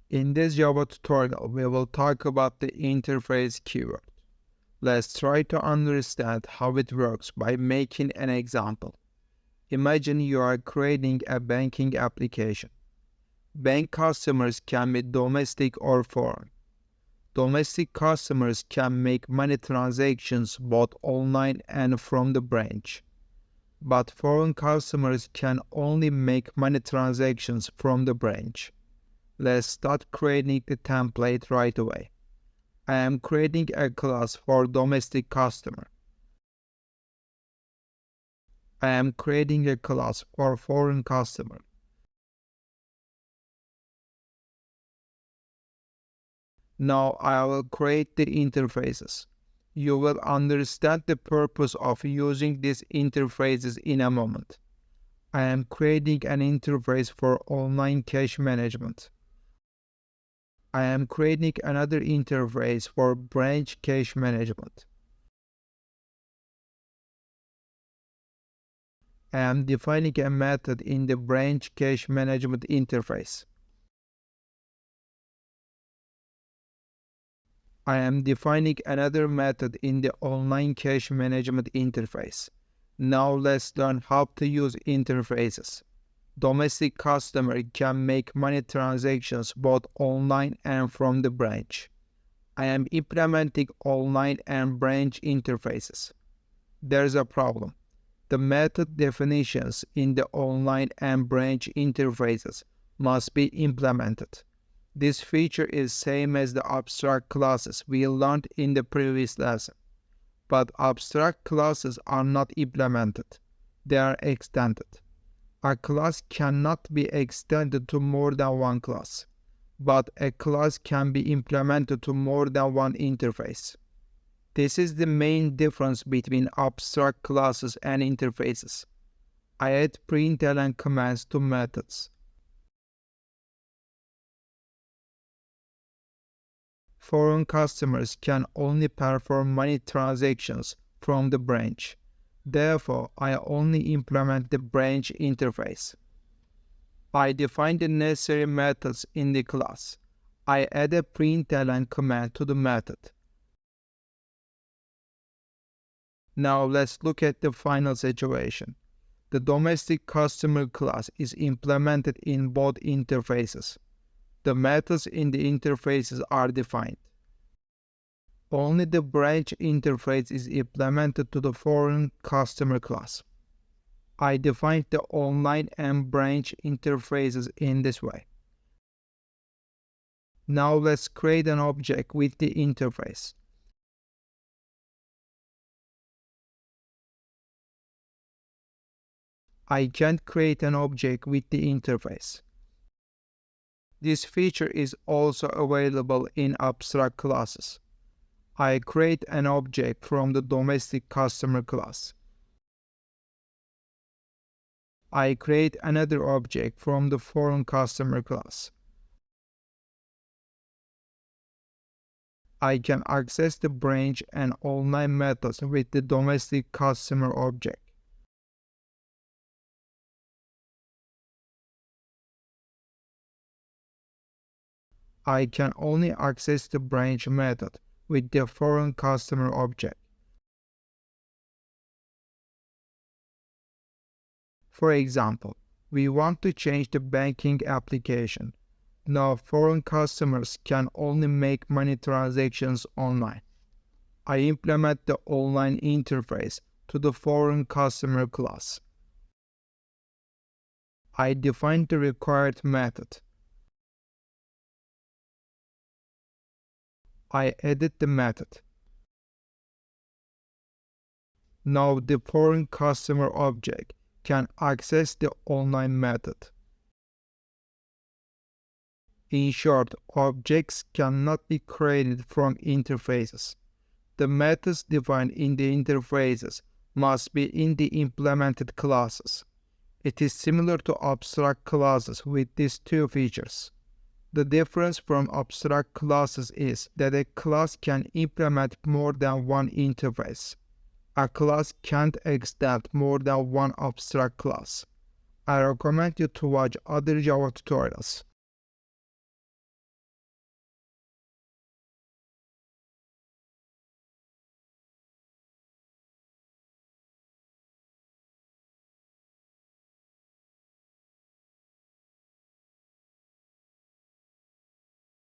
In this Java tutorial, we will talk about the interface keyword. Let's try to understand how it works by making an example. Imagine you are creating a banking application. Bank customers can be domestic or foreign. Domestic customers can make money transactions both online and from the branch. But foreign customers can only make money transactions from the branch. Let's start creating the template right away. I am creating a class for domestic customer. I am creating a class for foreign customer. Now I will create the interfaces. You will understand the purpose of using these interfaces in a moment. I am creating an interface for online cash management. I am creating another interface for branch cash management. I am defining a method in the branch cash management interface. I am defining another method in the online cash management interface. Now let's learn how to use interfaces. Domestic customer can make money transactions both online and from the branch. I am implementing online and branch interfaces. There's a problem. The method definitions in the online and branch interfaces must be implemented. This feature is same as the abstract classes we learned in the previous lesson. But abstract classes are not implemented. They are extended. A class cannot be extended to more than one class, but a class can be implemented to more than one interface. This is the main difference between abstract classes and interfaces. I add println commands to methods. Foreign customers can only perform money transactions from the branch. Therefore, I only implement the branch interface. I define the necessary methods in the class. I add a println command to the method. Now let's look at the final situation. The domestic customer class is implemented in both interfaces. The methods in the interfaces are defined. Only the branch interface is implemented to the foreign customer class. I defined the online and branch interfaces in this way. Now let's create an object with the interface. I can't create an object with the interface. This feature is also available in abstract classes. I create an object from the domestic customer class. I create another object from the foreign customer class. I can access the branch and online methods with the domestic customer object. I can only access the branch method with the foreign customer object. For example, we want to change the banking application. Now foreign customers can only make money transactions online. I implement the online interface to the foreign customer class. I define the required method. I edit the method. Now the foreign customer object can access the online method. In short, objects cannot be created from interfaces. The methods defined in the interfaces must be in the implemented classes. It is similar to abstract classes with these two features. The difference from abstract classes is that a class can implement more than one interface. A class can't extend more than one abstract class. I recommend you to watch other Java tutorials.